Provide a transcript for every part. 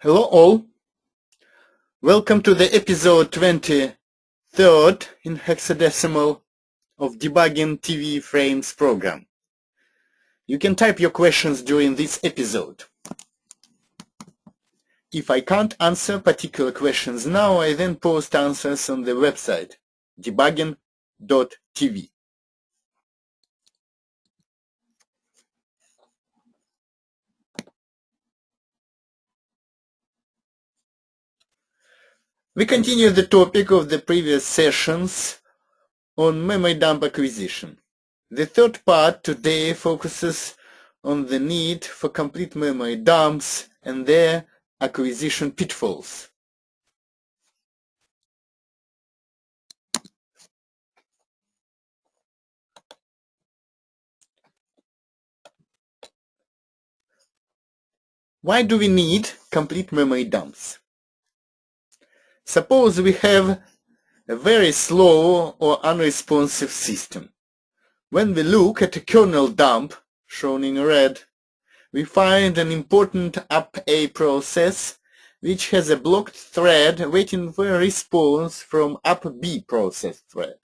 Hello all, welcome to the episode 23rd in hexadecimal of Debugging TV Frames program. You can type your questions during this episode. If I can't answer particular questions now, I then post answers on the website debugging.tv. We continue the topic of the previous sessions on memory dump acquisition. The third part today focuses on the need for complete memory dumps and their acquisition pitfalls. Why do we need complete memory dumps? Suppose we have a very slow or unresponsive system. When we look at a kernel dump, shown in red, we find an important up-A process which has a blocked thread waiting for a response from up-B process thread.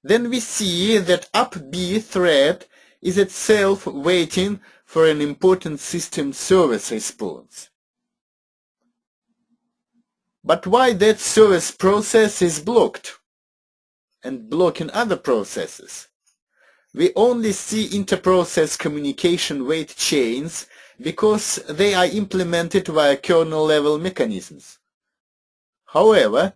Then we see that up-B thread is itself waiting for an important system service response. But why that service process is blocked and blocking other processes? We only see inter-process communication wait chains because they are implemented via kernel-level mechanisms. However,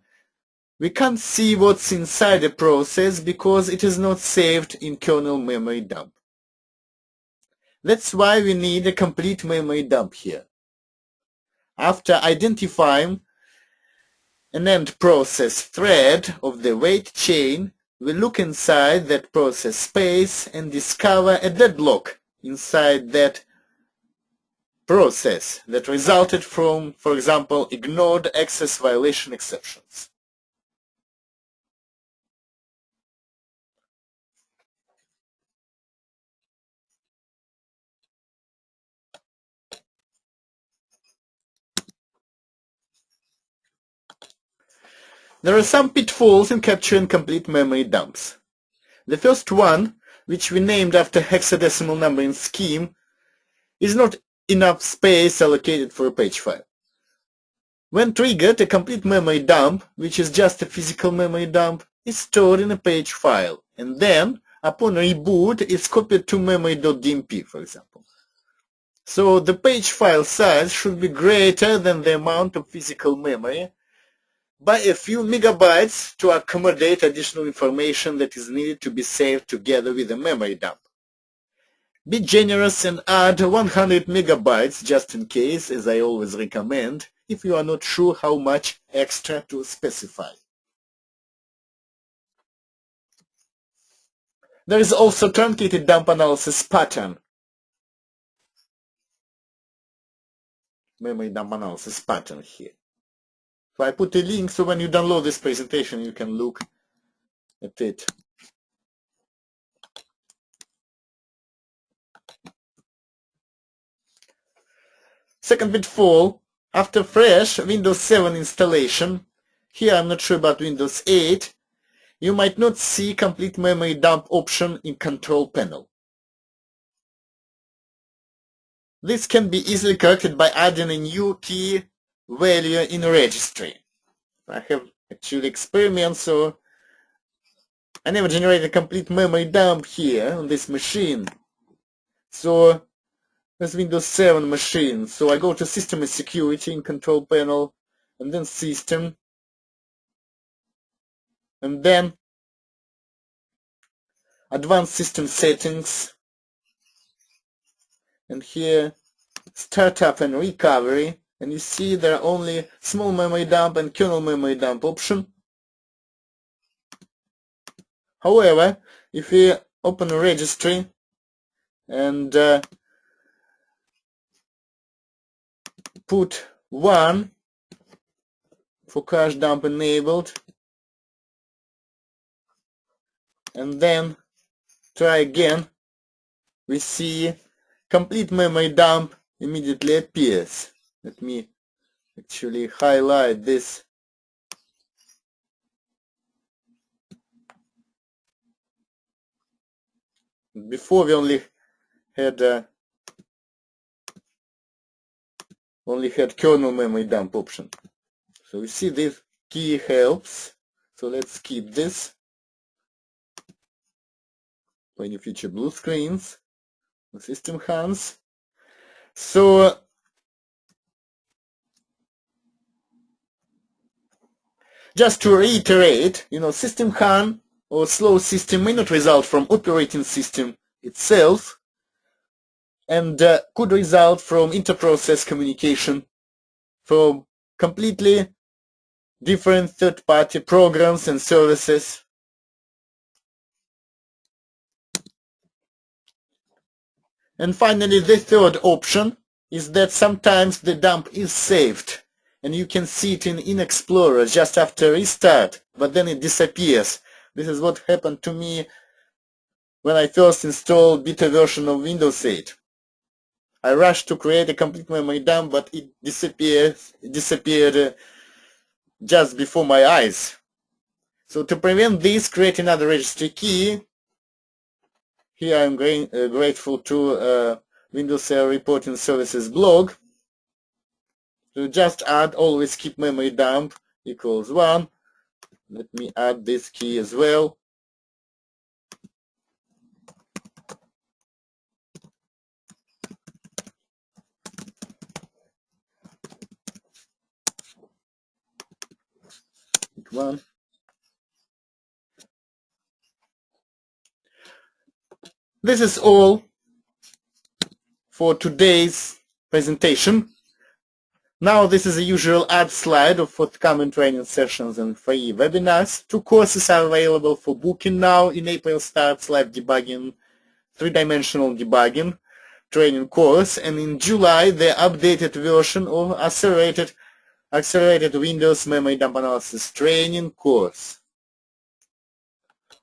we can't see what's inside a process because it is not saved in kernel memory dump. That's why we need a complete memory dump here. After identifying an end process thread of the wait chain, we look inside that process space and discover a deadlock inside that process that resulted from, for example, ignored access violation exceptions. There are some pitfalls in capturing complete memory dumps. The first one, which we named after hexadecimal numbering scheme, is not enough space allocated for a page file. When triggered, a complete memory dump, which is just a physical memory dump, is stored in a page file, and then, upon reboot, is copied to memory.dmp, for example. So the page file size should be greater than the amount of physical memory by a few megabytes to accommodate additional information that is needed to be saved together with the memory dump. Be generous and add 100 megabytes just in case, as I always recommend, if you are not sure how much extra to specify. There is also truncated dump analysis pattern. Memory dump analysis pattern here. So I put a link so when you download this presentation you can look at it. Second pitfall, after fresh Windows 7 installation, here I'm not sure about Windows 8, you might not see complete memory dump option in control panel. This can be easily corrected by adding a new key value in a registry. I have actually experiments, so I never generated a complete memory dump here on this machine. So that's Windows 7 machine. So I go to System and Security in Control Panel, and then System, and then Advanced System Settings, and here Startup and Recovery, and you see there are only small memory dump and kernel memory dump option. However, if we open a registry and put 1 for cache dump enabled, and then try again, we see complete memory dump immediately appears. Let me actually highlight this. Before we only had kernel memory dump option. So you see this key helps. So let's keep this. For any future blue screens, the system hands. So just to reiterate, system hang or slow system may not result from operating system itself, and could result from interprocess communication from completely different third-party programs and services. And finally, the third option is that sometimes the dump is saved, and you can see it in Explorer just after restart, but then it disappears. This is what happened to me when I first installed beta version of Windows 8. I rushed to create a complete memory dump, but it disappeared just before my eyes. So to prevent this, create another registry key. Here I'm grateful to Windows Error Reporting Services blog. So just add always keep memory dump equals 1. Let me add this key as well. One. This is all for today's presentation. Now this is the usual add slide of forthcoming training sessions and free webinars. 2 courses are available for booking now. In April starts live debugging, 3-dimensional debugging training course, and in July the updated version of accelerated Windows memory dump analysis training course.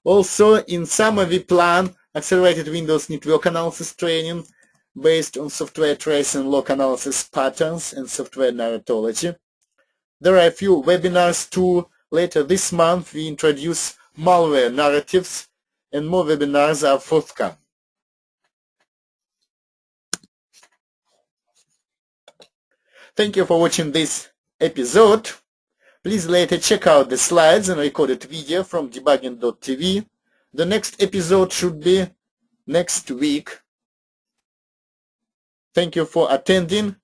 Also in summer we plan accelerated Windows network analysis training based on software tracing log analysis patterns and software narratology. There are a few webinars too. Later this month we introduce malware narratives, and more webinars are forthcoming. Thank you for watching this episode. Please later check out the slides and recorded video from debugging.tv. The next episode should be next week. Thank you for attending.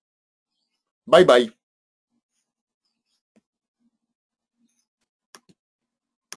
Bye-bye.